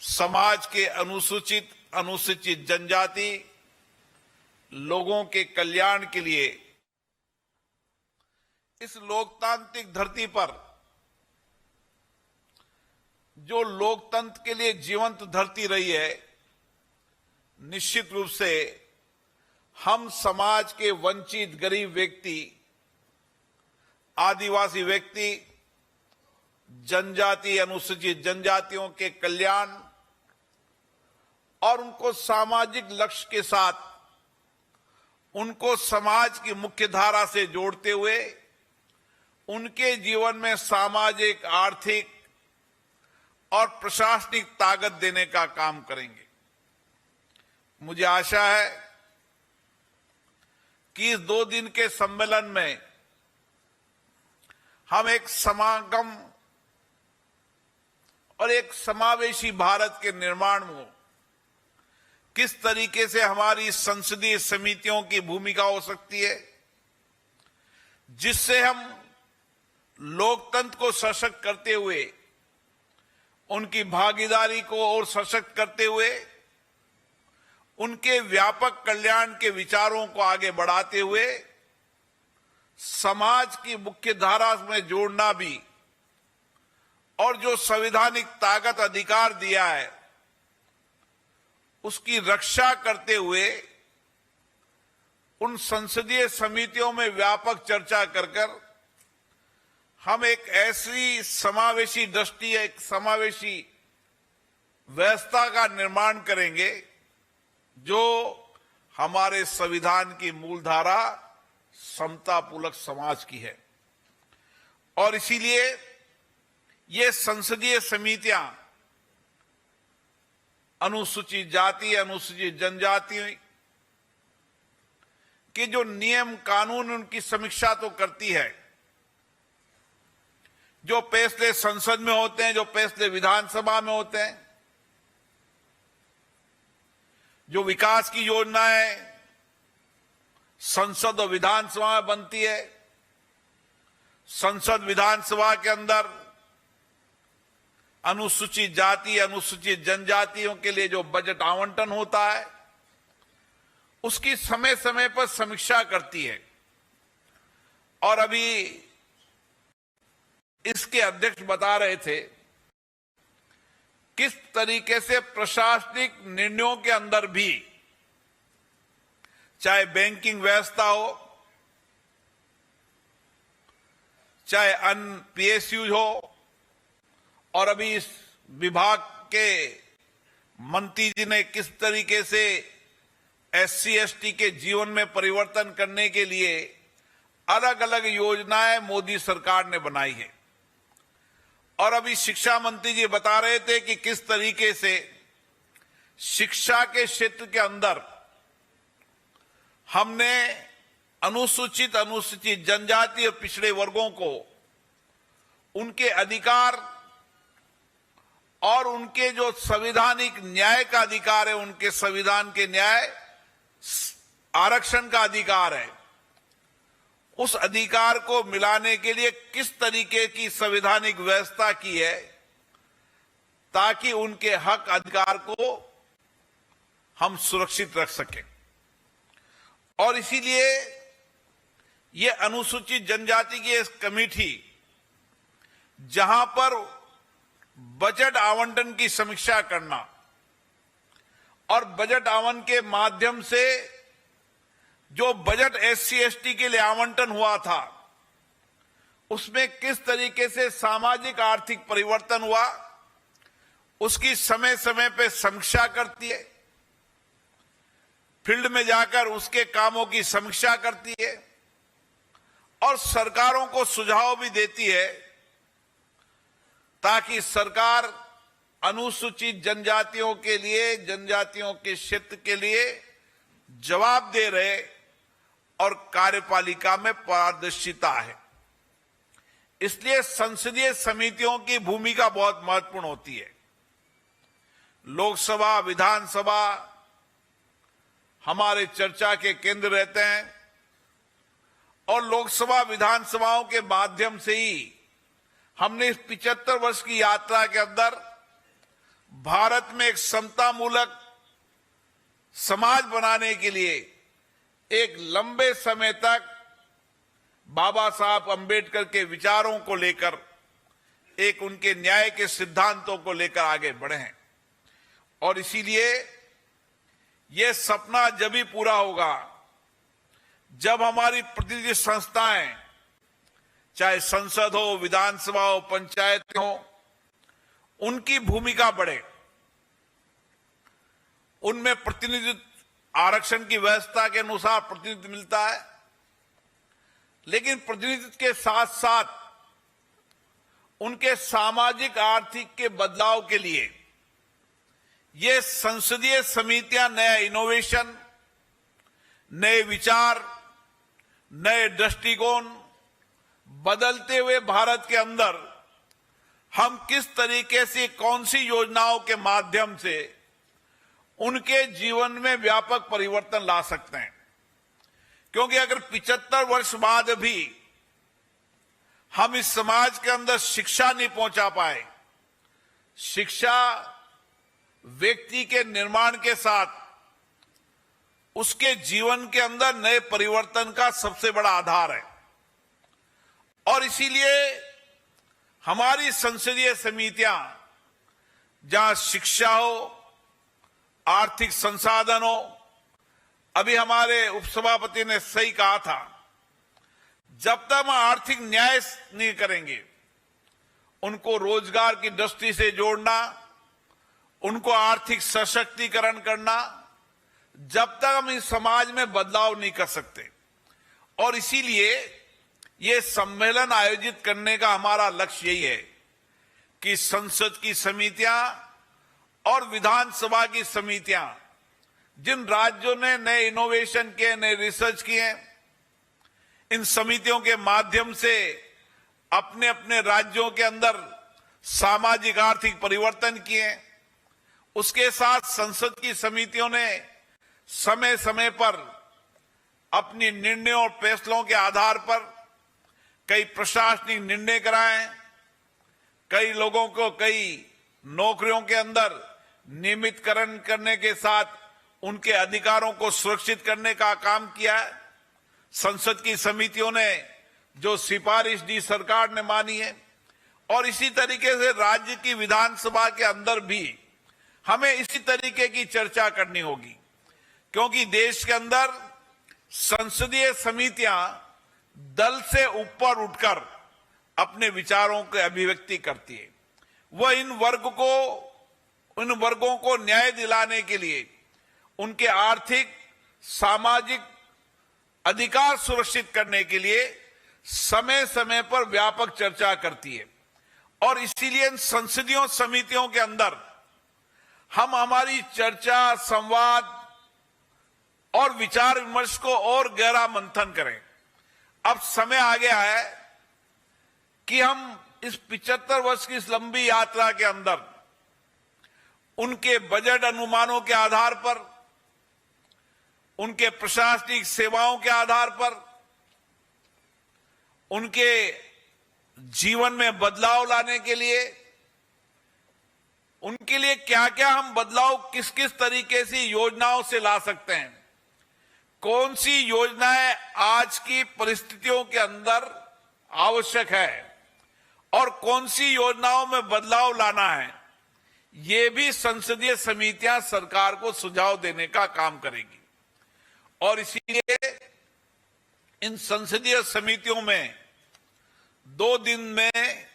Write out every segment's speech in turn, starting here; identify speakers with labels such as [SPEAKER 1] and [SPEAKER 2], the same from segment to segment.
[SPEAKER 1] समाज के अनुसूचित जनजाति लोगों के कल्याण के लिए इस लोकतांत्रिक धरती पर जो लोकतंत्र के लिए जीवंत धरती रही है, निश्चित रूप से हम समाज के वंचित गरीब व्यक्ति, आदिवासी व्यक्ति, जनजाति, अनुसूचित जनजातियों के कल्याण और उनको सामाजिक लक्ष्य के साथ उनको समाज की मुख्य धारा से जोड़ते हुए उनके जीवन में सामाजिक, आर्थिक और प्रशासनिक ताकत देने का काम करेंगे। मुझे आशा है कि इस 2 दिन के सम्मेलन में हम एक समागम और एक समावेशी भारत के निर्माण में किस तरीके से हमारी संसदीय समितियों की भूमिका हो सकती है, जिससे हम लोकतंत्र को सशक्त करते हुए उनकी भागीदारी को और सशक्त करते हुए उनके व्यापक कल्याण के विचारों को आगे बढ़ाते हुए समाज की मुख्य धारा में जोड़ना भी और जो संवैधानिक ताकत अधिकार दिया है उसकी रक्षा करते हुए उन संसदीय समितियों में व्यापक चर्चा कर हम एक ऐसी समावेशी दृष्टि, एक समावेशी व्यवस्था का निर्माण करेंगे जो हमारे संविधान की मूलधारा समतापूर्वक समाज की है। और इसीलिए ये संसदीय समितियां अनुसूचित जाति, अनुसूचित जनजाति के जो नियम कानून उनकी समीक्षा तो करती है, जो फैसले संसद में होते हैं, जो फैसले विधानसभा में होते हैं, जो विकास की योजनाएं संसद और विधानसभा में बनती है, संसद विधानसभा के अंदर अनुसूचित जाति, अनुसूचित जनजातियों के लिए जो बजट आवंटन होता है उसकी समय समय पर समीक्षा करती है। और अभी इसके अध्यक्ष बता रहे थे किस तरीके से प्रशासनिक निर्णयों के अंदर भी, चाहे बैंकिंग व्यवस्था हो, चाहे अन्य पीएसयू हो, और अभी इस विभाग के मंत्री जी ने किस तरीके से एससी एसटी के जीवन में परिवर्तन करने के लिए अलग अलग योजनाएं मोदी सरकार ने बनाई है। और अभी शिक्षा मंत्री जी बता रहे थे कि किस तरीके से शिक्षा के क्षेत्र के अंदर हमने अनुसूचित जनजाति और पिछड़े वर्गों को उनके अधिकार और उनके जो संवैधानिक न्याय का अधिकार है, उनके संविधान के न्याय आरक्षण का अधिकार है, उस अधिकार को मिलाने के लिए किस तरीके की संवैधानिक व्यवस्था की है ताकि उनके हक अधिकार को हम सुरक्षित रख सकें। और इसीलिए ये अनुसूचित जनजाति की एक कमेटी जहां पर बजट आवंटन की समीक्षा करना और बजट आवंटन के माध्यम से जो बजट एससी एसटी के लिए आवंटन हुआ था उसमें किस तरीके से सामाजिक आर्थिक परिवर्तन हुआ उसकी समय समय पे समीक्षा करती है, फील्ड में जाकर उसके कामों की समीक्षा करती है और सरकारों को सुझाव भी देती है ताकि सरकार अनुसूचित जनजातियों के लिए, जनजातियों के क्षेत्र के लिए जवाब दे रहे और कार्यपालिका में पारदर्शिता है। इसलिए संसदीय समितियों की भूमिका बहुत महत्वपूर्ण होती है। लोकसभा, विधानसभा हमारे चर्चा के केंद्र रहते हैं और लोकसभा विधानसभाओं के माध्यम से ही हमने इस 75 वर्ष की यात्रा के अंदर भारत में एक समतामूलक समाज बनाने के लिए एक लंबे समय तक बाबा साहब अंबेडकर के विचारों को लेकर, एक उनके न्याय के सिद्धांतों को लेकर आगे बढ़े हैं। और इसीलिए यह सपना जब भी पूरा होगा जब हमारी प्रतिनिधि संस्थाएं, चाहे संसद हो, विधानसभा हो, पंचायत हो, उनकी भूमिका बढ़े, उनमें प्रतिनिधित्व आरक्षण की व्यवस्था के अनुसार प्रतिनिधित्व मिलता है, लेकिन प्रतिनिधित्व के साथ साथ उनके सामाजिक आर्थिक के बदलाव के लिए ये संसदीय समितियां नया इनोवेशन, नए विचार, नए दृष्टिकोण, बदलते हुए भारत के अंदर हम किस तरीके से, कौन सी योजनाओं के माध्यम से उनके जीवन में व्यापक परिवर्तन ला सकते हैं। क्योंकि अगर 75 वर्ष बाद भी हम इस समाज के अंदर शिक्षा नहीं पहुंचा पाए, शिक्षा व्यक्ति के निर्माण के साथ उसके जीवन के अंदर नए परिवर्तन का सबसे बड़ा आधार है, और इसीलिए हमारी संसदीय समितियां, जहां शिक्षा हो, आर्थिक संसाधन हो, अभी हमारे उपसभापति ने सही कहा था, जब तक हम आर्थिक न्याय नहीं करेंगे, उनको रोजगार की दृष्टि से जोड़ना, उनको आर्थिक सशक्तिकरण करना, जब तक हम इस समाज में बदलाव नहीं कर सकते। और इसीलिए ये सम्मेलन आयोजित करने का हमारा लक्ष्य यही है कि संसद की समितियां और विधानसभा की समितियां, जिन राज्यों ने नए इनोवेशन किए, नए रिसर्च किए, इन समितियों के माध्यम से अपने अपने राज्यों के अंदर सामाजिक आर्थिक परिवर्तन किए। उसके साथ संसद की समितियों ने समय समय पर अपनी निर्णयों और फैसलों के आधार पर कई प्रशासनिक निर्णय कराए, कई लोगों को कई नौकरियों के अंदर नियमितकरण करने के साथ उनके अधिकारों को सुरक्षित करने का काम किया है। संसद की समितियों ने जो सिफारिश दी, सरकार ने मानी है। और इसी तरीके से राज्य की विधानसभा के अंदर भी हमें इसी तरीके की चर्चा करनी होगी, क्योंकि देश के अंदर संसदीय समितियां दल से ऊपर उठकर अपने विचारों की अभिव्यक्ति करती है। वह इन वर्गों को न्याय दिलाने के लिए, उनके आर्थिक सामाजिक अधिकार सुरक्षित करने के लिए समय समय पर व्यापक चर्चा करती है। और इसीलिए इन संसदीय समितियों के अंदर हम हमारी चर्चा, संवाद और विचार विमर्श को और गहरा मंथन करें। अब समय आ गया है कि हम इस 75 वर्ष की इस लंबी यात्रा के अंदर उनके बजट अनुमानों के आधार पर, उनके प्रशासनिक सेवाओं के आधार पर, उनके जीवन में बदलाव लाने के लिए, उनके लिए क्या क्या हम बदलाव किस किस तरीके से योजनाओं से ला सकते हैं, कौन सी योजनाएं आज की परिस्थितियों के अंदर आवश्यक है और कौन सी योजनाओं में बदलाव लाना है, ये भी संसदीय समितियां सरकार को सुझाव देने का काम करेगी। और इसीलिए इन संसदीय समितियों में 2 दिन में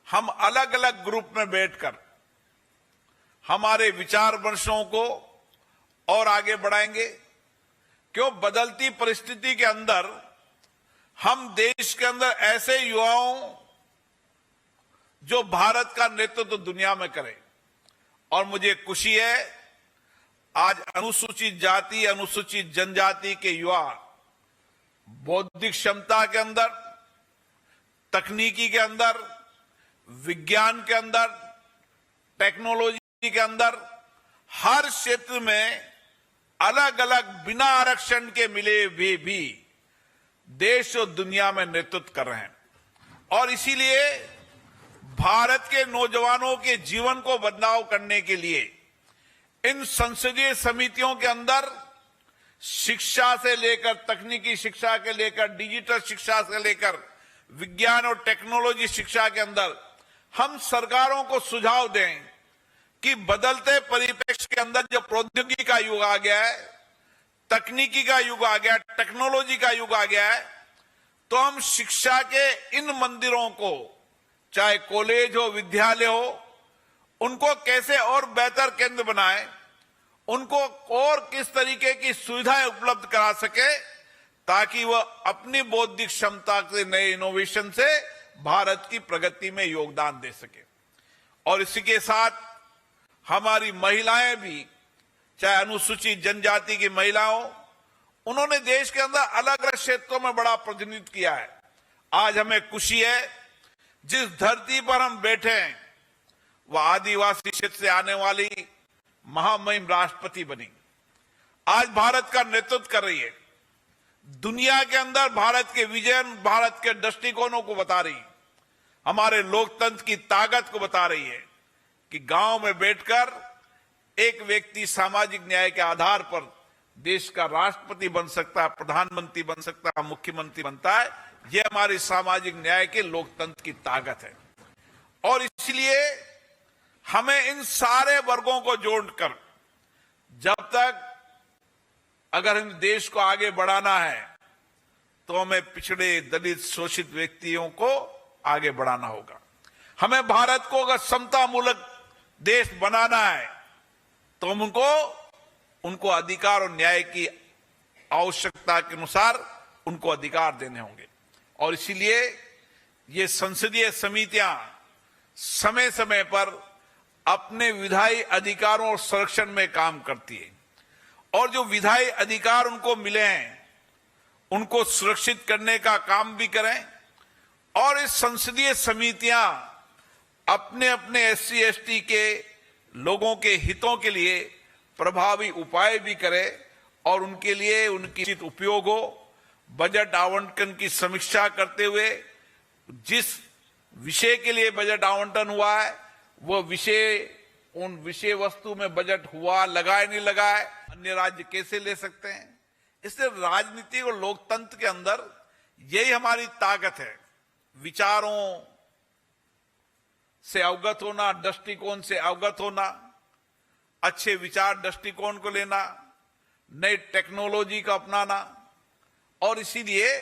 [SPEAKER 1] हम अलग अलग ग्रुप में बैठकर हमारे विचार विमर्शों को और आगे बढ़ाएंगे। क्यों बदलती परिस्थिति के अंदर हम देश के अंदर ऐसे युवाओं जो भारत का नेतृत्व दुनिया में करें। और मुझे खुशी है आज अनुसूचित जाति, अनुसूचित जनजाति के युवा बौद्धिक क्षमता के अंदर, तकनीकी के अंदर, विज्ञान के अंदर, टेक्नोलॉजी के अंदर, हर क्षेत्र में अलग अलग बिना आरक्षण के मिले हुए भी देश और दुनिया में नेतृत्व कर रहे हैं। और इसीलिए भारत के नौजवानों के जीवन को बदलाव करने के लिए इन संसदीय समितियों के अंदर शिक्षा से लेकर, तकनीकी शिक्षा के लेकर, डिजिटल शिक्षा से लेकर, विज्ञान और टेक्नोलॉजी शिक्षा के अंदर हम सरकारों को सुझाव दें कि बदलते परिप्रेक्ष्य के अंदर जो प्रौद्योगिकी का युग आ गया है, तकनीकी का युग आ गया है, टेक्नोलॉजी का युग आ गया है, तो हम शिक्षा के इन मंदिरों को, चाहे कॉलेज हो, विद्यालय हो, उनको कैसे और बेहतर केंद्र बनाएं, उनको और किस तरीके की सुविधाएं उपलब्ध करा सके ताकि वह अपनी बौद्धिक क्षमता से, नए इनोवेशन से भारत की प्रगति में योगदान दे सके। और इसी के साथ हमारी महिलाएं भी, चाहे अनुसूचित जनजाति की महिलाओं, उन्होंने देश के अंदर अलग अलग क्षेत्रों में बड़ा प्रतिनिधित्व किया है। आज हमें खुशी है जिस धरती पर हम बैठे हैं वह आदिवासी क्षेत्र से आने वाली महामहिम राष्ट्रपति बनी, आज भारत का नेतृत्व कर रही है, दुनिया के अंदर भारत के विजन, भारत के दृष्टिकोणों को बता रही, हमारे लोकतंत्र की ताकत को बता रही है कि गांव में बैठकर एक व्यक्ति सामाजिक न्याय के आधार पर देश का राष्ट्रपति बन सकता है, प्रधानमंत्री बन सकता है, मुख्यमंत्री बनता है। यह हमारी सामाजिक न्याय के लोकतंत्र की ताकत है। और इसलिए हमें इन सारे वर्गों को जोड़कर, जब तक अगर हम देश को आगे बढ़ाना है तो हमें पिछड़े, दलित, शोषित व्यक्तियों को आगे बढ़ाना होगा। हमें भारत को अगर समतामूलक देश बनाना है तो हम उनको अधिकार और न्याय की आवश्यकता के अनुसार उनको अधिकार देने होंगे। और इसीलिए ये संसदीय समितियां समय समय पर अपने विधायी अधिकारों और संरक्षण में काम करती है और जो विधायी अधिकार उनको मिले हैं उनको सुरक्षित करने का काम भी करें। और इस संसदीय समितियां अपने अपने एससी एसटी के लोगों के हितों के लिए प्रभावी उपाय भी करें और उनके लिए उनकी उचित उपयोग हो। बजट आवंटन की समीक्षा करते हुए जिस विषय के लिए बजट आवंटन हुआ है वो विषय, उन विषय वस्तु में बजट हुआ, लगाए नहीं लगाए, अन्य राज्य कैसे ले सकते हैं। इसलिए राजनीति और लोकतंत्र के अंदर यही हमारी ताकत है, विचारों से अवगत होना, दृष्टिकोण से अवगत होना, अच्छे विचार दृष्टिकोण को लेना, नई टेक्नोलॉजी का अपनाना। और इसीलिए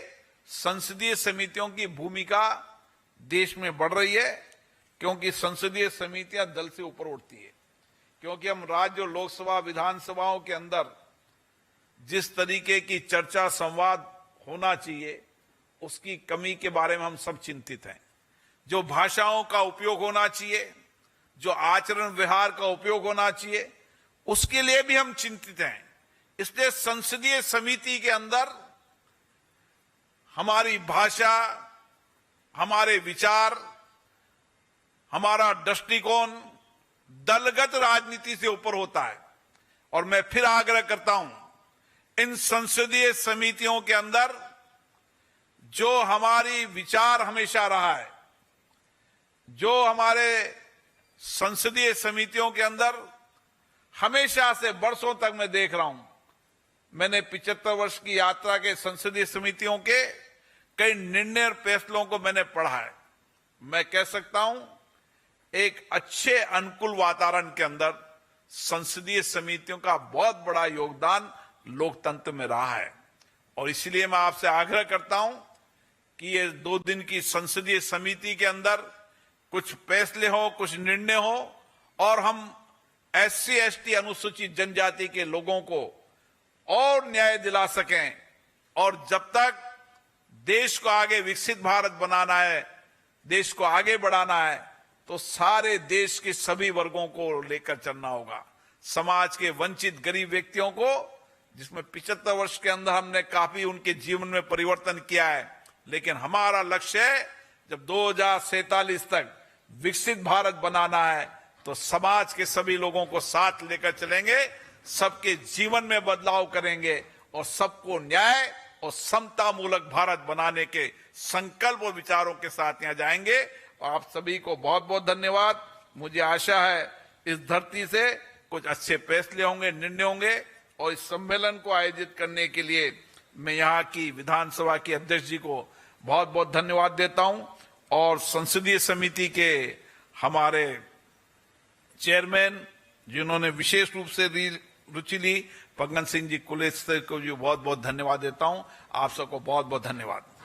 [SPEAKER 1] संसदीय समितियों की भूमिका देश में बढ़ रही है क्योंकि संसदीय समितियां दल से ऊपर उठती है। क्योंकि हम राज्य और लोकसभा, विधानसभाओं के अंदर जिस तरीके की चर्चा, संवाद होना चाहिए उसकी कमी के बारे में हम सब चिंतित हैं। जो भाषाओं का उपयोग होना चाहिए, जो आचरण व्यवहार का उपयोग होना चाहिए, उसके लिए भी हम चिंतित हैं। इसलिए संसदीय समिति के अंदर हमारी भाषा, हमारे विचार, हमारा दृष्टिकोण दलगत राजनीति से ऊपर होता है। और मैं फिर आग्रह करता हूं, इन संसदीय समितियों के अंदर जो हमारी विचार हमेशा रहा है, जो हमारे संसदीय समितियों के अंदर हमेशा से वर्षों तक मैं देख रहा हूं, मैंने 75 वर्ष की यात्रा के संसदीय समितियों के कई निर्णय और फैसलों को मैंने पढ़ा है। मैं कह सकता हूं एक अच्छे अनुकूल वातावरण के अंदर संसदीय समितियों का बहुत बड़ा योगदान लोकतंत्र में रहा है। और इसलिए मैं आपसे आग्रह करता हूं कि ये 2 दिन की संसदीय समिति के अंदर कुछ फैसले हो, कुछ निर्णय हो और हम एससी एसटी अनुसूचित जनजाति के लोगों को और न्याय दिला सकें। और जब तक देश को आगे विकसित भारत बनाना है, देश को आगे बढ़ाना है, तो सारे देश के सभी वर्गों को लेकर चलना होगा। समाज के वंचित गरीब व्यक्तियों को, जिसमें 75 वर्ष के अंदर हमने काफी उनके जीवन में परिवर्तन किया है, लेकिन हमारा लक्ष्य है जब 2047 तक विकसित भारत बनाना है तो समाज के सभी लोगों को साथ लेकर चलेंगे, सबके जीवन में बदलाव करेंगे और सबको न्याय और समतामूलक भारत बनाने के संकल्प और विचारों के साथ यहां जाएंगे। आप सभी को बहुत बहुत धन्यवाद। मुझे आशा है इस धरती से कुछ अच्छे फैसले होंगे, निर्णय होंगे, और इस सम्मेलन को आयोजित करने के लिए मैं यहाँ की विधानसभा के अध्यक्ष जी को बहुत बहुत धन्यवाद देता हूं, और संसदीय समिति के हमारे चेयरमैन जिन्होंने विशेष रूप से रुचि ली, फग्गन सिंह जी कुलेश्वर को भी बहुत बहुत धन्यवाद देता हूं। आप सबको बहुत बहुत धन्यवाद।